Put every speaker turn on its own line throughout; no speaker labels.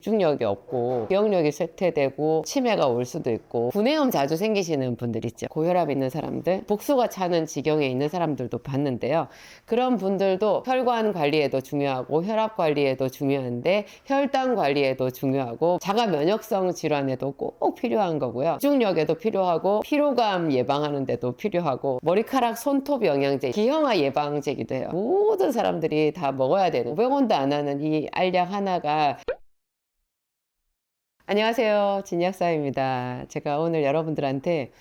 집중력이 없고 기억력이 쇠퇴되고 치매가 올 수도 있고 구내염 자주 생기시는 분들 있죠. 고혈압 있는 사람들, 복수가 차는 지경에 있는 사람들도 봤는데요. 그런 분들도 혈관 관리에도 중요하고 혈압 관리에도 중요한데 혈당 관리에도 중요하고 자가 면역성 질환에도 꼭 필요한 거고요. 집중력에도 필요하고 피로감 예방하는 데도 필요하고 머리카락 손톱 영양제, 기형아 예방제기도 해요. 모든 사람들이 다 먹어야 되는 500원도 안 하는 이 알약 하나가. 안녕하세요. 진약사입니다. 제가 오늘 여러분들한테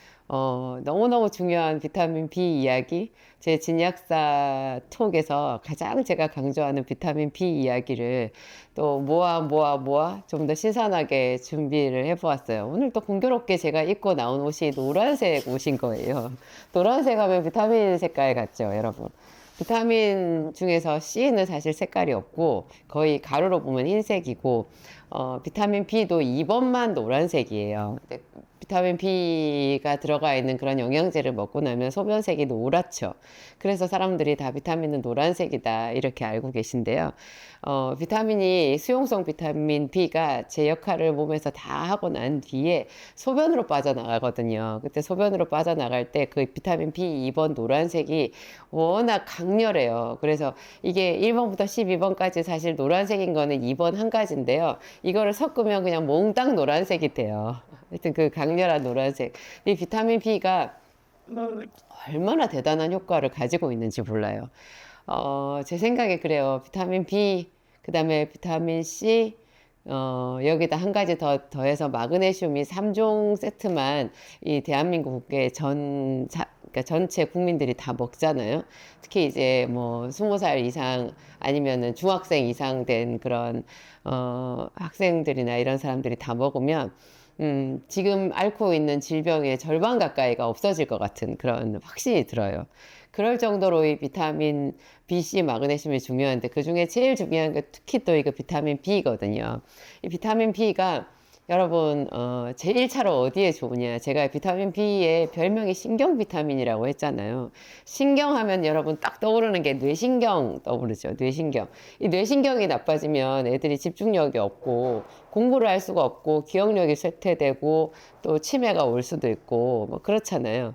너무너무 중요한 비타민 B 이야기, 제 진약사 톡에서 가장 제가 강조하는 비타민 B 이야기를 또 모아 좀 더 신선하게 준비를 해보았어요. 오늘 또 공교롭게 제가 입고 나온 옷이 노란색 옷인 거예요. 노란색 하면 비타민 색깔 같죠, 여러분? 비타민 중에서 C는 사실 색깔이 없고 거의 가루로 보면 흰색이고 비타민 B도 2번만 노란색이에요. 근데 비타민 B가 들어가 있는 그런 영양제를 먹고 나면 소변색이 노랗죠. 그래서 사람들이 다 비타민은 노란색이다 이렇게 알고 계신데요. 비타민이 수용성 비타민 B가 제 역할을 몸에서 다 하고 난 뒤에 소변으로 빠져나가거든요. 그때 소변으로 빠져나갈 때 그 비타민 B 2번 노란색이 워낙 강렬해요. 그래서 이게 1번부터 12번까지 사실 노란색인 거는 2번 한 가지인데요. 이거를 섞으면 그냥 몽땅 노란색이 돼요. 하여튼 그 강렬한 노란색. 이 비타민 B가 얼마나 대단한 효과를 가지고 있는지 몰라요. 제 생각에 그래요. 비타민 B, 그 다음에 비타민 C, 여기다 한 가지 더해서 마그네슘이 3종 세트만 이 대한민국의 그러니까 전체 국민들이 다 먹잖아요. 특히 이제 뭐 20살 이상 아니면은 중학생 이상 된 그런, 학생들이나 이런 사람들이 다 먹으면 지금 앓고 있는 질병의 절반 가까이가 없어질 것 같은 그런 확신이 들어요. 그럴 정도로 이 비타민 B, C, 마그네슘이 중요한데 그 중에 제일 중요한 게 특히 또 이거 비타민 B거든요. 이 비타민 B가 여러분, 제 1차로 어디에 좋으냐. 제가 비타민 B의 별명이 신경 비타민이라고 했잖아요. 신경하면 여러분 딱 떠오르는 게 뇌신경 떠오르죠. 뇌신경. 이 뇌신경이 나빠지면 애들이 집중력이 없고 공부를 할 수가 없고 기억력이 쇠퇴되고 또 치매가 올 수도 있고 뭐 그렇잖아요.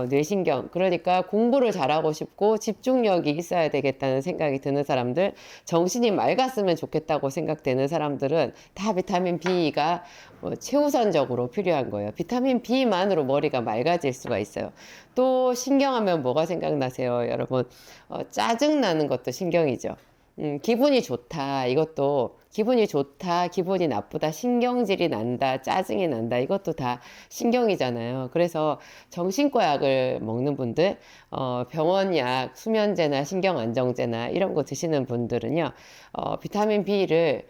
뇌신경. 그러니까 공부를 잘하고 싶고 집중력이 있어야 되겠다는 생각이 드는 사람들, 정신이 맑았으면 좋겠다고 생각되는 사람들은 다 비타민 B가 최우선적으로 필요한 거예요. 비타민 B만으로 머리가 맑아질 수가 있어요. 또 신경하면 뭐가 생각나세요, 여러분? 짜증나는 것도 신경이죠. 기분이 좋다. 이것도 기분이 좋다, 기분이 나쁘다, 신경질이 난다, 짜증이 난다. 이것도 다 신경이잖아요. 그래서 정신과 약을 먹는 분들, 병원 약, 수면제나 신경안정제나 이런 거 드시는 분들은요, 비타민 B를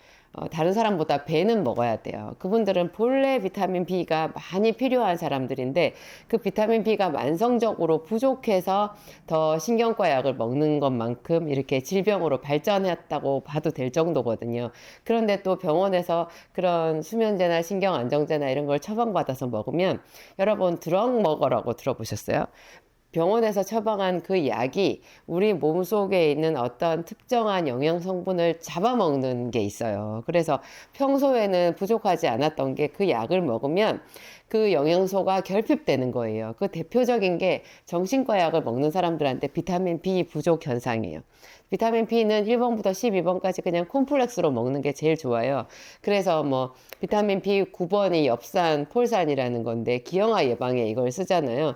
다른 사람보다 배는 먹어야 돼요. 그분들은 본래 비타민 B가 많이 필요한 사람들인데 그 비타민 B가 만성적으로 부족해서 더 신경과 약을 먹는 것만큼 이렇게 질병으로 발전했다고 봐도 될 정도거든요. 그런데 또 병원에서 그런 수면제나 신경안정제나 이런 걸 처방받아서 먹으면, 여러분 드럭 먹어라고 들어보셨어요? 병원에서 처방한 그 약이 우리 몸속에 있는 어떤 특정한 영양 성분을 잡아먹는 게 있어요. 그래서 평소에는 부족하지 않았던 게 그 약을 먹으면 그 영양소가 결핍되는 거예요. 그 대표적인 게 정신과 약을 먹는 사람들한테 비타민 B 부족 현상이에요. 비타민 B는 1번부터 12번까지 그냥 콤플렉스로 먹는 게 제일 좋아요. 그래서 뭐 비타민 B 9번이 엽산, 폴산이라는 건데 기형아 예방에 이걸 쓰잖아요.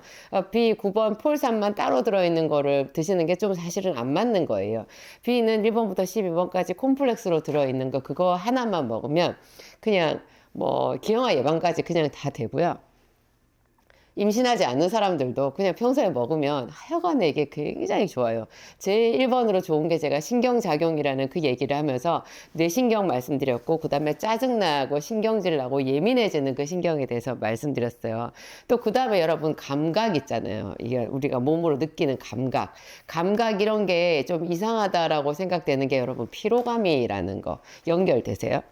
B 9번 폴산만 따로 들어있는 거를 드시는 게 좀 사실은 안 맞는 거예요. B는 1번부터 12번까지 콤플렉스로 들어있는 거 그거 하나만 먹으면 그냥 뭐 기형아 예방까지 그냥 다 되고요. 임신하지 않는 사람들도 그냥 평소에 먹으면 하여간에 이게 굉장히 좋아요. 제일 1번으로 좋은 게 제가 신경작용이라는 그 얘기를 하면서 뇌신경 말씀드렸고, 그 다음에 짜증나고 신경질 나고 예민해지는 그 신경에 대해서 말씀드렸어요. 또 그 다음에 여러분 감각 있잖아요. 이게 우리가 몸으로 느끼는 감각. 감각 이런 게 좀 이상하다라고 생각되는 게 여러분 피로감이라는 거 연결되세요?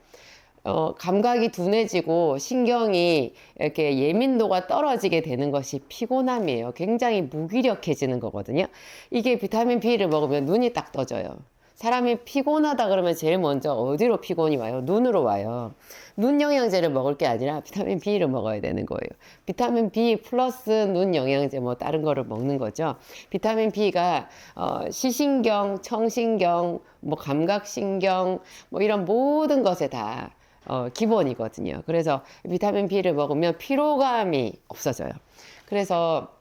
감각이 둔해지고 신경이 이렇게 예민도가 떨어지게 되는 것이 피곤함이에요. 굉장히 무기력해지는 거거든요. 이게 비타민 B를 먹으면 눈이 딱 떠져요. 사람이 피곤하다 그러면 제일 먼저 어디로 피곤이 와요? 눈으로 와요. 눈 영양제를 먹을 게 아니라 비타민 B를 먹어야 되는 거예요. 비타민 B 플러스 눈 영양제 뭐 다른 거를 먹는 거죠. 비타민 B가 시신경, 청신경, 뭐 감각신경 뭐 이런 모든 것에 다 기본이거든요. 그래서 비타민 B를 먹으면 피로감이 없어져요. 그래서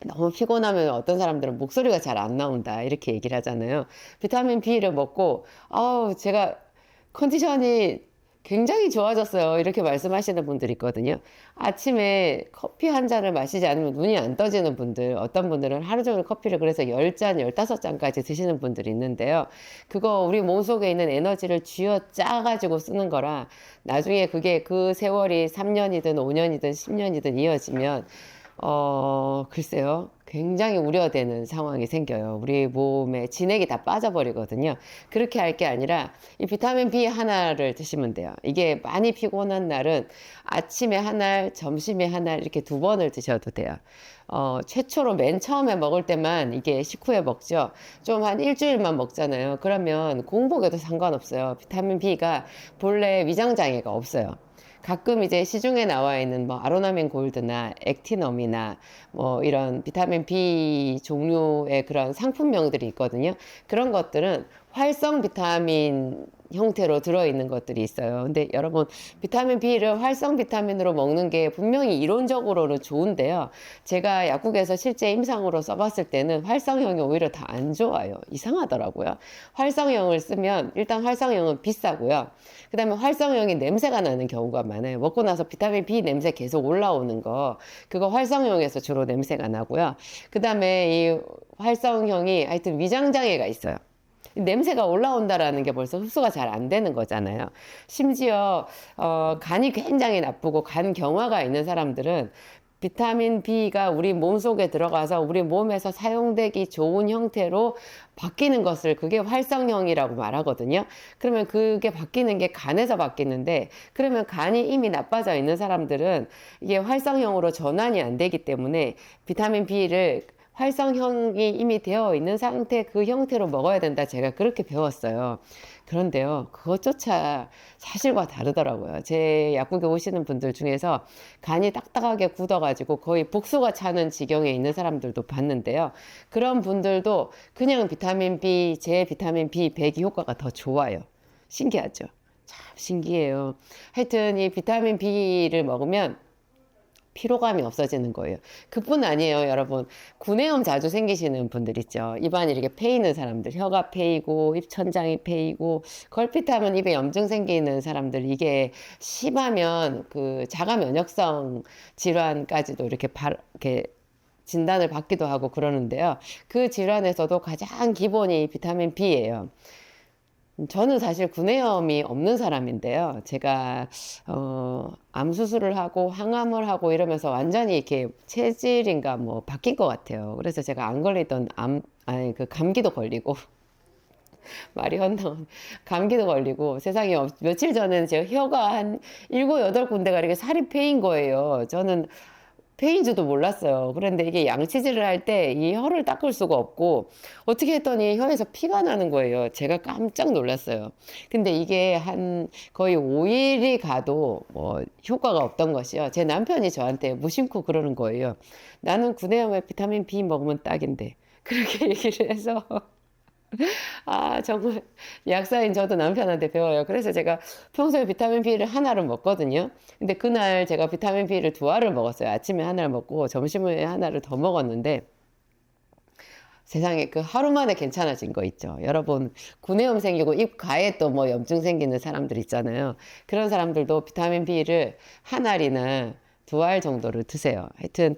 너무 피곤하면 어떤 사람들은 목소리가 잘 안 나온다 이렇게 얘기를 하잖아요. 비타민 B를 먹고 제가 컨디션이 굉장히 좋아졌어요 이렇게 말씀하시는 분들이 있거든요. 아침에 커피 한 잔을 마시지 않으면 눈이 안 떠지는 분들, 어떤 분들은 하루 종일 커피를 그래서 10잔, 15잔까지 드시는 분들이 있는데요. 그거 우리 몸속에 있는 에너지를 쥐어 짜가지고 쓰는 거라 나중에 그게 그 세월이 3년이든 5년이든 10년이든 이어지면 글쎄요. 굉장히 우려되는 상황이 생겨요. 우리 몸에 진액이 다 빠져버리거든요. 그렇게 할 게 아니라 이 비타민 B 하나를 드시면 돼요. 이게 많이 피곤한 날은 아침에 한 알, 점심에 한 알 이렇게 2번을 드셔도 돼요. 최초로 맨 처음에 먹을 때만 이게 식후에 먹죠. 좀 한 일주일만 먹잖아요. 그러면 공복에도 상관없어요. 비타민 B가 본래 위장장애가 없어요. 가끔 이제 시중에 나와 있는 뭐 아로나민 골드나 액티넘이나 뭐 이런 비타민 B 종류의 그런 상품명들이 있거든요. 그런 것들은 활성 비타민 형태로 들어있는 것들이 있어요. 근데 여러분, 비타민 B를 활성 비타민으로 먹는 게 분명히 이론적으로는 좋은데요. 제가 약국에서 실제 임상으로 써봤을 때는 활성형이 오히려 더 안 좋아요. 이상하더라고요. 활성형을 쓰면 일단 활성형은 비싸고요. 그 다음에 활성형이 냄새가 나는 경우가 많아요. 먹고 나서 비타민 B 냄새 계속 올라오는 거, 그거 활성형에서 주로 냄새가 나고요. 그 다음에 이 활성형이 하여튼 위장장애가 있어요. 냄새가 올라온다라는 게 벌써 흡수가 잘 안 되는 거잖아요. 심지어 간이 굉장히 나쁘고 간 경화가 있는 사람들은 비타민 B가 우리 몸 속에 들어가서 우리 몸에서 사용되기 좋은 형태로 바뀌는 것을 그게 활성형이라고 말하거든요. 그러면 그게 바뀌는 게 간에서 바뀌는데, 그러면 간이 이미 나빠져 있는 사람들은 이게 활성형으로 전환이 안 되기 때문에 비타민 B를 활성형이 이미 되어 있는 상태 그 형태로 먹어야 된다. 제가 그렇게 배웠어요. 그런데요, 그것조차 사실과 다르더라고요. 제 약국에 오시는 분들 중에서 간이 딱딱하게 굳어가지고 거의 복수가 차는 지경에 있는 사람들도 봤는데요. 그런 분들도 그냥 비타민 B, 제 비타민 B100이 효과가 더 좋아요. 신기하죠? 참 신기해요. 하여튼 이 비타민 B를 먹으면 피로감이 없어지는 거예요. 그뿐 아니에요, 여러분. 구내염 자주 생기시는 분들 있죠. 입안이 이렇게 패이는 사람들, 혀가 패이고, 입천장이 패이고, 걸핏하면 입에 염증 생기는 사람들, 이게 심하면 그 자가 면역성 질환까지도 이렇게 진단을 받기도 하고 그러는데요. 그 질환에서도 가장 기본이 비타민 B예요. 저는 사실 구내염이 없는 사람인데요. 제가 암 수술을 하고 항암을 하고 이러면서 완전히 이렇게 체질인가 뭐 바뀐 것 같아요. 그래서 제가 안 걸리던 그 감기도 걸리고 말이 헛나온 감기도 걸리고 세상에 며칠 전에는 제가 혀가 한 7, 8군데가 이렇게 살이 패인 거예요. 저는 페인지도 몰랐어요. 그런데 이게 양치질을 할 때 이 혀를 닦을 수가 없고 어떻게 했더니 혀에서 피가 나는 거예요. 제가 깜짝 놀랐어요. 근데 이게 한 거의 5일이 가도 뭐 효과가 없던 것이요. 제 남편이 저한테 무심코 그러는 거예요. 나는 구내염에 비타민 B 먹으면 딱인데. 그렇게 얘기를 해서 정말 약사인 저도 남편한테 배워요. 그래서 제가 평소에 비타민 B를 하나를 먹거든요. 근데 그날 제가 비타민 B를 2알을 먹었어요. 아침에 하나를 먹고 점심에 하나를 더 먹었는데 세상에 그 하루 만에 괜찮아진 거 있죠. 여러분, 구내염 생기고 입 가에 또 뭐 염증 생기는 사람들 있잖아요. 그런 사람들도 비타민 B를 한 알이나 2알 정도를 드세요. 하여튼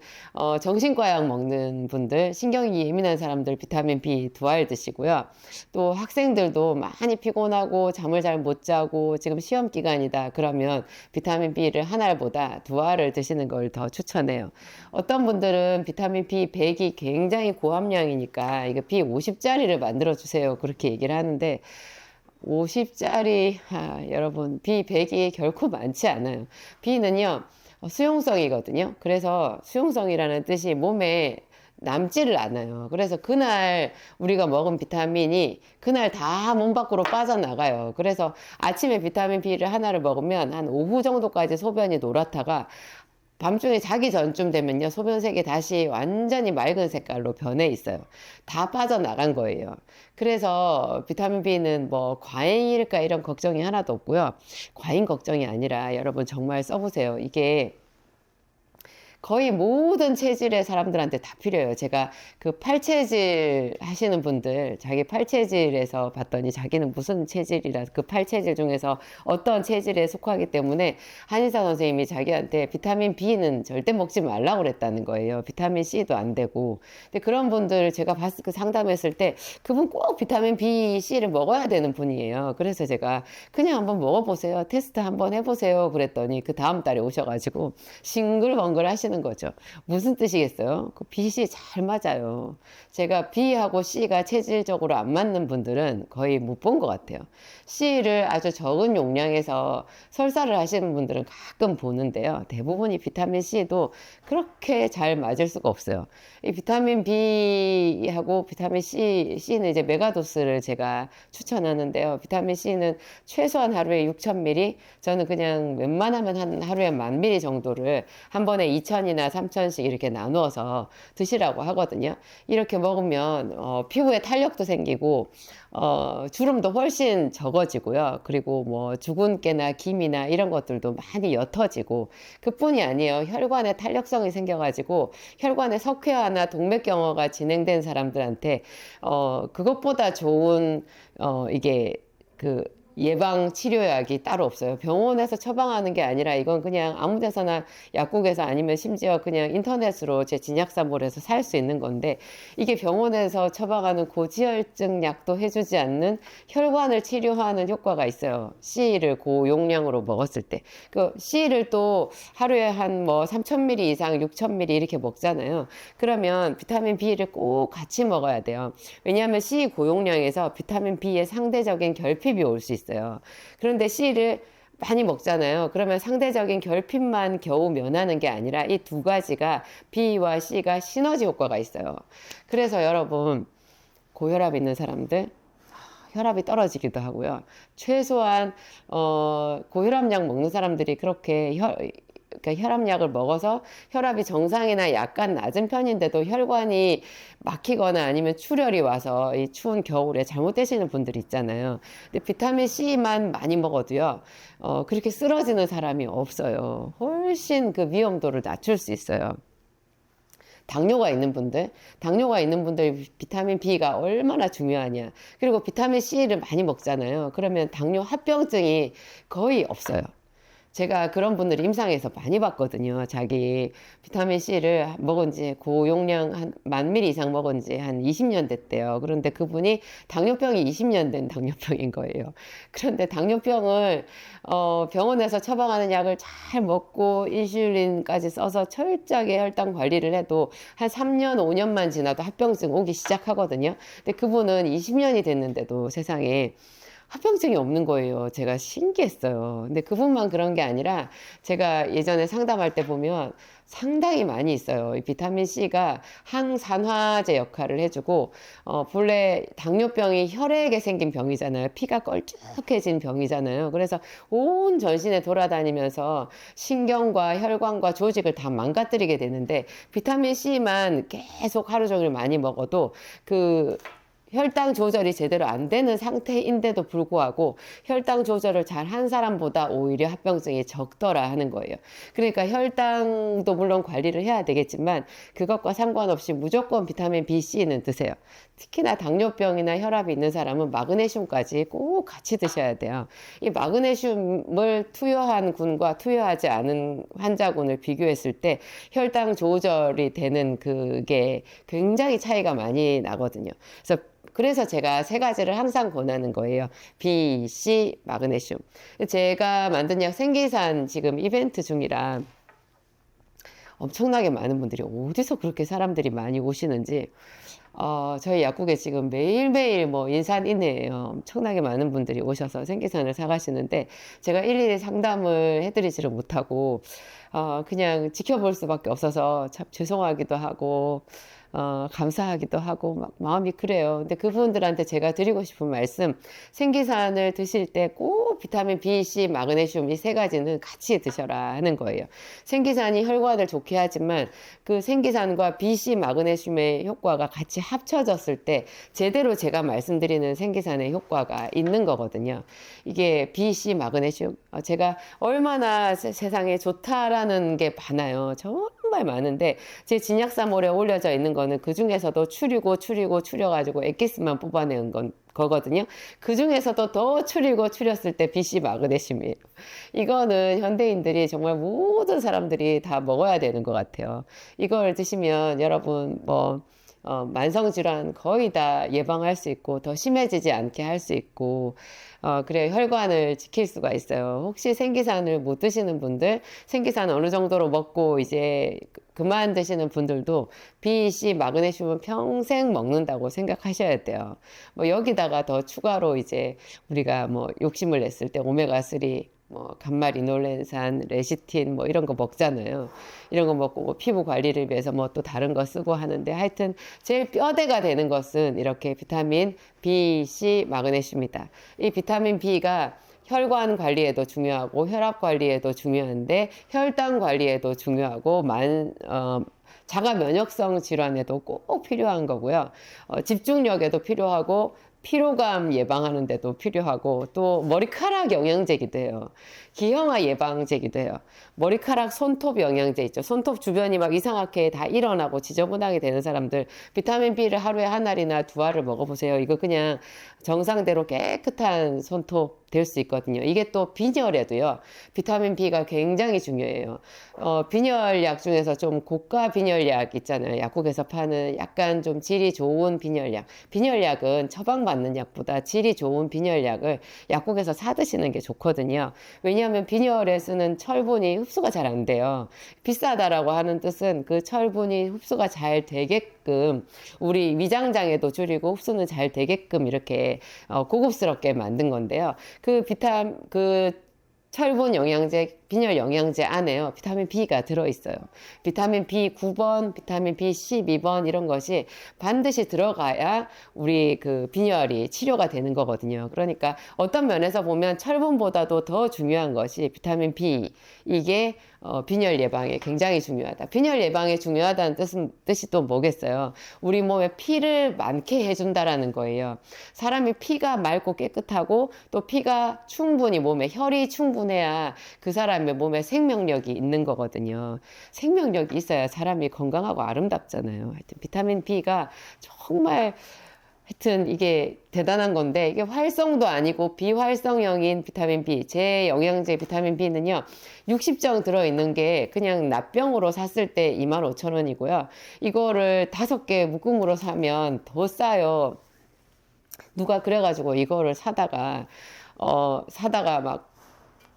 정신과 약 먹는 분들, 신경이 예민한 사람들 비타민 B 2알 드시고요. 또 학생들도 많이 피곤하고 잠을 잘 못 자고 지금 시험 기간이다 그러면 비타민 B를 한 알보다 2알을 드시는 걸 더 추천해요. 어떤 분들은 비타민 B 100이 굉장히 고함량이니까 이거 B 50짜리를 만들어 주세요 그렇게 얘기를 하는데 50짜리 여러분 B 100이 결코 많지 않아요. B는요 수용성이거든요. 그래서 수용성이라는 뜻이 몸에 남지를 않아요. 그래서 그날 우리가 먹은 비타민이 그날 다 몸 밖으로 빠져나가요. 그래서 아침에 비타민 B를 하나를 먹으면 한 오후 정도까지 소변이 노랗다가 밤중에 자기 전쯤 되면요, 소변색이 다시 완전히 맑은 색깔로 변해 있어요. 다 빠져나간 거예요. 그래서 비타민 B는 뭐 과잉일까 이런 걱정이 하나도 없고요. 과잉 걱정이 아니라 여러분 정말 써보세요. 이게 거의 모든 체질의 사람들한테 다 필요해요. 제가 그 팔체질 하시는 분들, 자기 팔체질에서 봤더니 자기는 무슨 체질이라 그 팔체질 중에서 어떤 체질에 속하기 때문에 한의사 선생님이 자기한테 비타민 B는 절대 먹지 말라고 그랬다는 거예요. 비타민 C도 안 되고. 근데 그런 분들 제가 그 상담했을 때 그분 꼭 비타민 B, C를 먹어야 되는 분이에요. 그래서 제가 그냥 한번 먹어보세요. 테스트 한번 해보세요. 그랬더니 그 다음 달에 오셔가지고 싱글벙글 하시는 거죠. 무슨 뜻이겠어요? 그 BC 잘 맞아요. 제가 B하고 C가 체질적으로 안 맞는 분들은 거의 못 본 것 같아요. C를 아주 적은 용량에서 설사를 하시는 분들은 가끔 보는데요. 대부분이 비타민 C도 그렇게 잘 맞을 수가 없어요. 이 비타민 B하고 비타민 C는 이제 메가도스를 제가 추천하는데요. 비타민 C는 최소한 하루에 6,000ml, 저는 그냥 웬만하면 한 하루에 10,000ml 정도를 한 번에 2,000이나 3,000씩 이렇게 나누어서 드시라고 하거든요. 이렇게 먹으면 피부에 탄력도 생기고 주름도 훨씬 적어지고요. 그리고 뭐 주근깨나 기미나 이런 것들도 많이 옅어지고 그뿐이 아니에요. 혈관에 탄력성이 생겨가지고 혈관에 석회화나 동맥경화가 진행된 사람들한테 그것보다 좋은 이게 그 예방 치료약이 따로 없어요. 병원에서 처방하는 게 아니라 이건 그냥 아무 데서나 약국에서 아니면 심지어 그냥 인터넷으로 제 진약사몰에서 살 수 있는 건데 이게 병원에서 처방하는 고지혈증 약도 해주지 않는 혈관을 치료하는 효과가 있어요. C를 고용량으로 먹었을 때. 그 C를 또 하루에 한 뭐 3,000ml 이상 6,000ml 이렇게 먹잖아요. 그러면 비타민 B를 꼭 같이 먹어야 돼요. 왜냐하면 C 고용량에서 비타민 B의 상대적인 결핍이 올 수 있어요. 그런데 C를 많이 먹잖아요. 그러면 상대적인 결핍만 겨우 면하는 게 아니라 이 두 가지가 B와 C가 시너지 효과가 있어요. 그래서 여러분 고혈압 있는 사람들 혈압이 떨어지기도 하고요. 최소한 고혈압약 먹는 사람들이 그렇게 그러니까 혈압약을 먹어서 혈압이 정상이나 약간 낮은 편인데도 혈관이 막히거나 아니면 출혈이 와서 이 추운 겨울에 잘못되시는 분들이 있잖아요. 근데 비타민 C만 많이 먹어도요, 그렇게 쓰러지는 사람이 없어요. 훨씬 그 위험도를 낮출 수 있어요. 당뇨가 있는 분들 비타민 B가 얼마나 중요하냐. 그리고 비타민 C를 많이 먹잖아요. 그러면 당뇨 합병증이 거의 없어요. 제가 그런 분들 임상에서 많이 봤거든요. 자기 비타민 C를 먹은 지 고용량 한 10,000ml 이상 먹은 지 한 20년 됐대요. 그런데 그분이 당뇨병이 20년 된 당뇨병인 거예요. 그런데 당뇨병을 병원에서 처방하는 약을 잘 먹고 인슐린까지 써서 철저하게 혈당 관리를 해도 한 3년, 5년만 지나도 합병증 오기 시작하거든요. 근데 그분은 20년이 됐는데도 세상에 합병증이 없는 거예요. 제가 신기했어요. 근데 그분만 그런 게 아니라 제가 예전에 상담할 때 보면 상당히 많이 있어요. 이 비타민 C가 항산화제 역할을 해주고, 본래 당뇨병이 혈액에 생긴 병이잖아요. 피가 걸쭉해진 병이잖아요. 그래서 온 전신에 돌아다니면서 신경과 혈관과 조직을 다 망가뜨리게 되는데, 비타민 C만 계속 하루 종일 많이 먹어도 혈당 조절이 제대로 안 되는 상태인데도 불구하고 혈당 조절을 잘 한 사람보다 오히려 합병증이 적더라 하는 거예요. 그러니까 혈당도 물론 관리를 해야 되겠지만 그것과 상관없이 무조건 비타민 B, C는 드세요. 특히나 당뇨병이나 혈압이 있는 사람은 마그네슘까지 꼭 같이 드셔야 돼요. 이 마그네슘을 투여한 군과 투여하지 않은 환자군을 비교했을 때 혈당 조절이 되는 그게 굉장히 차이가 많이 나거든요. 그래서 제가 세 가지를 항상 권하는 거예요. B, C, 마그네슘. 제가 만든 약 생기산 지금 이벤트 중이라 엄청나게 많은 분들이 어디서 그렇게 사람들이 많이 오시는지 저희 약국에 지금 매일매일 뭐 인산인해예요. 엄청나게 많은 분들이 오셔서 생기산을 사가시는데 제가 일일이 상담을 해드리지를 못하고 그냥 지켜볼 수밖에 없어서 참 죄송하기도 하고 감사하기도 하고 막 마음이 그래요. 근데 그분들한테 제가 드리고 싶은 말씀, 생기산을 드실 때 꼭 비타민 B, C, 마그네슘 이 세 가지는 같이 드셔라 하는 거예요. 생기산이 혈관을 좋게 하지만 그 생기산과 B, C, 마그네슘의 효과가 같이 합쳐졌을 때 제대로 제가 말씀드리는 생기산의 효과가 있는 거거든요. 이게 B, C, 마그네슘 제가 얼마나 세상에 좋다라는 게 많아요. 정말 많은데 제 진약사몰에 올려져 있는 거는 그 중에서도 추려가지고 엑기스만 뽑아낸 거거든요. 그 중에서도 더 추렸을 때 BC 마그네슘이에요. 이거는 현대인들이 정말 모든 사람들이 다 먹어야 되는 것 같아요. 이걸 드시면 여러분 만성질환 거의 다 예방할 수 있고 더 심해지지 않게 할 수 있고 그래 혈관을 지킬 수가 있어요. 혹시 생기산을 못 드시는 분들, 생기산 어느 정도로 먹고 이제 그만 드시는 분들도 B, C, 마그네슘은 평생 먹는다고 생각하셔야 돼요. 여기다가 더 추가로 이제 우리가 욕심을 냈을 때 오메가3 감마리놀렌산, 레시틴 이런 거 먹잖아요. 이런 거 먹고 피부 관리를 위해서 또 다른 거 쓰고 하는데 하여튼 제일 뼈대가 되는 것은 이렇게 비타민 B, C, 마그네슘이다. 이 비타민 B가 혈관 관리에도 중요하고 혈압 관리에도 중요한데 혈당 관리에도 중요하고 자가 면역성 질환에도 꼭 필요한 거고요. 집중력에도 필요하고 피로감 예방하는 데도 필요하고 또 머리카락 영양제기도 해요. 기형아 예방제기도 해요. 머리카락 손톱 영양제 있죠. 손톱 주변이 막 이상하게 다 일어나고 지저분하게 되는 사람들 비타민 B를 하루에 한 알이나 두 알을 먹어보세요. 이거 그냥 정상대로 깨끗한 손톱 될 수 있거든요. 이게 또 빈혈에도요. 비타민 B가 굉장히 중요해요. 빈혈약 중에서 좀 고가 빈혈약 있잖아요. 약국에서 파는 약간 좀 질이 좋은 빈혈약. 빈혈약은 처방받는 약보다 질이 좋은 빈혈약을 약국에서 사 드시는 게 좋거든요. 왜냐하면 빈혈에 쓰는 철분이 흡수가 잘 안 돼요. 비싸다라고 하는 뜻은 그 철분이 흡수가 잘 되게끔 우리 위장장애도 줄이고 흡수는 잘 되게끔 이렇게 고급스럽게 만든 건데요. 그 철분 영양제, 빈혈 영양제 안에요. 비타민 B가 들어있어요. 비타민 B 9번, 비타민 B 12번 이런 것이 반드시 들어가야 우리 그 빈혈이 치료가 되는 거거든요. 그러니까 어떤 면에서 보면 철분보다도 더 중요한 것이 비타민 B. 이게 빈혈 예방에 굉장히 중요하다. 빈혈 예방에 중요하다는 뜻이 또 뭐겠어요? 우리 몸에 피를 많게 해준다라는 거예요. 사람이 피가 맑고 깨끗하고 또 피가 충분히 몸에 혈이 충분해야 그 사람의 몸에 생명력이 있는 거거든요. 생명력이 있어야 사람이 건강하고 아름답잖아요. 하여튼 비타민 B가 정말 하여튼 이게 대단한 건데 이게 활성도 아니고 비활성형인 비타민 B 제 영양제 비타민 B는요 60정 들어있는 게 그냥 납병으로 샀을 때 25,000원이고요 이거를 5개 묶음으로 사면 더 싸요. 누가 그래가지고 이거를 사다가 막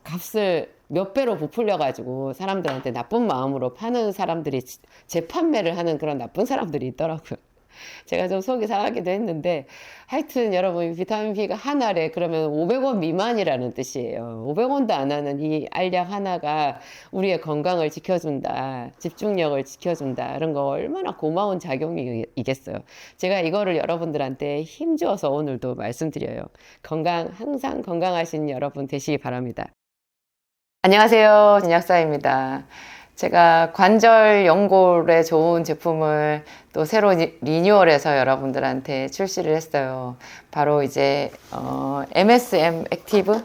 값을 몇 배로 부풀려가지고 사람들한테 나쁜 마음으로 파는 사람들이 재판매를 하는 그런 나쁜 사람들이 있더라고요. 제가 좀 속이 상하기도 했는데 하여튼 여러분 비타민 B가 한 알에 그러면 500원 미만이라는 뜻이에요. 500원도 안 하는 이 알약 하나가 우리의 건강을 지켜준다. 집중력을 지켜준다. 이런 거 얼마나 고마운 작용이겠어요. 제가 이거를 여러분들한테 힘주어서 오늘도 말씀드려요. 항상 건강하신 여러분 되시기 바랍니다. 안녕하세요. 진약사입니다. 제가 관절 연골에 좋은 제품을 또 새로 리뉴얼해서 여러분들한테 출시를 했어요. 바로 이제 MSM 액티브?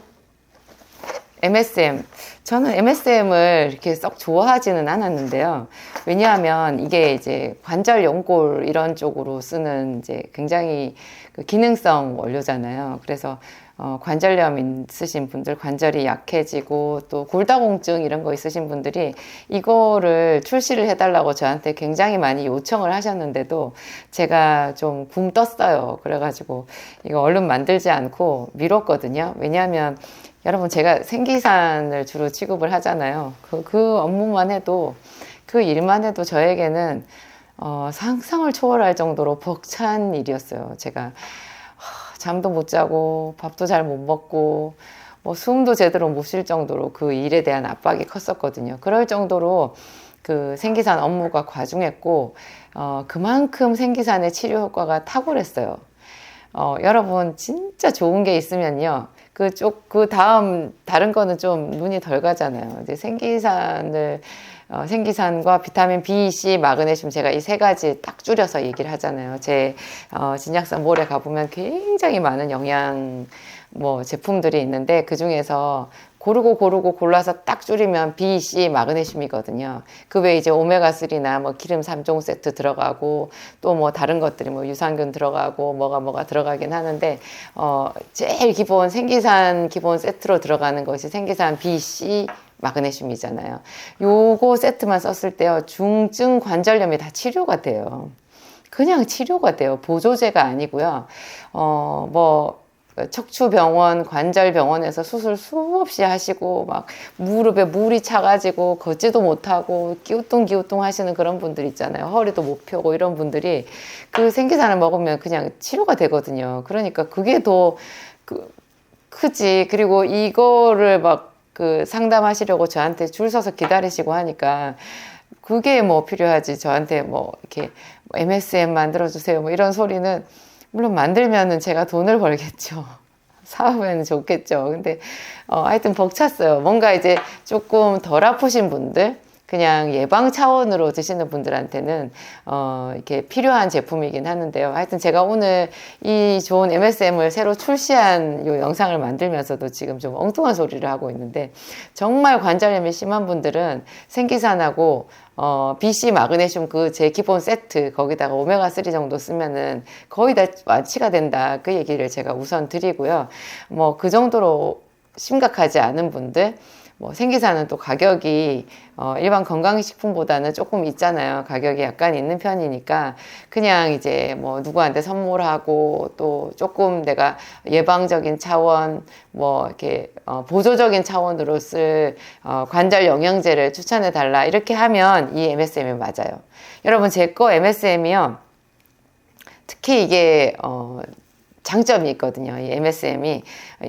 MSM. 저는 MSM을 이렇게 썩 좋아하지는 않았는데요. 왜냐하면 이게 이제 관절 연골 이런 쪽으로 쓰는 이제 굉장히 그 기능성 원료잖아요. 그래서 관절염 있으신 분들, 관절이 약해지고 또 골다공증 이런 거 있으신 분들이 이거를 출시를 해달라고 저한테 굉장히 많이 요청을 하셨는데도 제가 좀 굼떴어요. 그래가지고 이거 얼른 만들지 않고 미뤘거든요. 왜냐하면 여러분 제가 생기산을 주로 취급을 하잖아요. 그 업무만 해도 그 일만 해도 저에게는 상상을 초월할 정도로 벅찬 일이었어요. 제가 잠도 못 자고 밥도 잘 못 먹고 숨도 제대로 못 쉴 정도로 그 일에 대한 압박이 컸었거든요. 그럴 정도로 그 생기산 업무가 과중했고, 그만큼 생기산의 치료 효과가 탁월했어요. 여러분, 진짜 좋은 게 있으면요. 그 다음, 다른 거는 좀 눈이 덜 가잖아요. 이제 생기산과 비타민 B, C, 마그네슘 제가 이 세 가지 딱 줄여서 얘기를 하잖아요. 진약사 몰에 가보면 굉장히 많은 영양 제품들이 있는데 그 중에서 고르고 골라서 딱 줄이면 B, C, 마그네슘이거든요. 그 외에 이제 오메가3나 기름 3종 세트 들어가고 또 다른 것들이 유산균 들어가고 뭐가 들어가긴 하는데, 제일 기본 생기산 기본 세트로 들어가는 것이 생기산 B, C, 마그네슘이잖아요. 요거 세트만 썼을 때요, 중증 관절염이 다 치료가 돼요. 그냥 치료가 돼요. 보조제가 아니고요. 척추병원, 관절병원에서 수술 수없이 하시고 무릎에 물이 차가지고 걷지도 못하고 기우뚱 하시는 그런 분들 있잖아요. 허리도 못 펴고 이런 분들이 그 생기산을 먹으면 그냥 치료가 되거든요. 그러니까 그게 더 크지. 그리고 이거를 상담하시려고 저한테 줄 서서 기다리시고 하니까 그게 필요하지. 저한테 이렇게 MSM 만들어주세요. 이런 소리는 물론 만들면은 제가 돈을 벌겠죠. 사업에는 좋겠죠. 근데, 하여튼 벅찼어요. 뭔가 이제 조금 덜 아프신 분들, 그냥 예방 차원으로 드시는 분들한테는, 이렇게 필요한 제품이긴 하는데요. 하여튼 제가 오늘 이 좋은 MSM을 새로 출시한 요 영상을 만들면서도 지금 좀 엉뚱한 소리를 하고 있는데, 정말 관절염이 심한 분들은 생기산하고 BC 마그네슘 제 기본 세트 거기다가 오메가3 정도 쓰면은 거의 다 완치가 된다. 그 얘기를 제가 우선 드리고요. 그 정도로 심각하지 않은 분들, 생기산은 또 가격이 일반 건강식품보다는 조금 있잖아요. 가격이 약간 있는 편이니까 그냥 이제 누구한테 선물하고 또 조금 내가 예방적인 차원 이렇게 보조적인 차원으로 쓸 관절 영양제를 추천해 달라 이렇게 하면 이 MSM이 맞아요. 여러분, 제 거 MSM이요. 특히 이게 장점이 있거든요. 이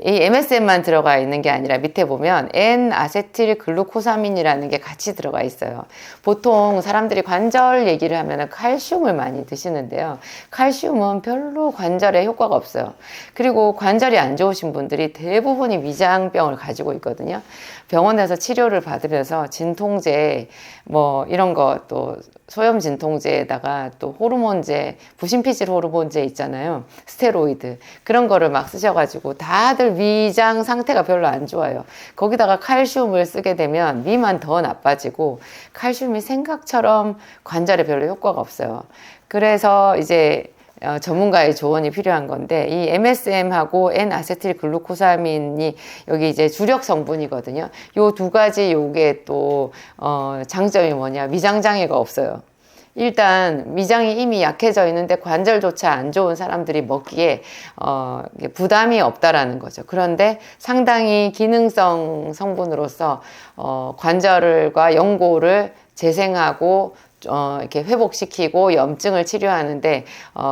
MSM만 들어가 있는 게 아니라 밑에 보면 N-아세틸 글루코사민이라는 게 같이 들어가 있어요. 보통 사람들이 관절 얘기를 하면 칼슘을 많이 드시는데요. 칼슘은 별로 관절에 효과가 없어요. 그리고 관절이 안 좋으신 분들이 대부분이 위장병을 가지고 있거든요. 병원에서 치료를 받으면서 진통제 이런 거 또 소염 진통제에다가 또 호르몬제, 부신피질 호르몬제 있잖아요. 스테로이드. 그런 거를 쓰셔가지고 다들 위장 상태가 별로 안 좋아요. 거기다가 칼슘을 쓰게 되면 위만 더 나빠지고 칼슘이 생각처럼 관절에 별로 효과가 없어요. 그래서 이제 전문가의 조언이 필요한 건데, 이 MSM하고 N-아세틸 글루코사민이 여기 이제 주력 성분이거든요. 요 두 가지 요게 또, 장점이 뭐냐. 위장 장애가 없어요. 일단 위장이 이미 약해져 있는데 관절조차 안 좋은 사람들이 먹기에 부담이 없다라는 거죠. 그런데 상당히 기능성 성분으로서 관절과 연골을 재생하고 이렇게 회복시키고 염증을 치료하는데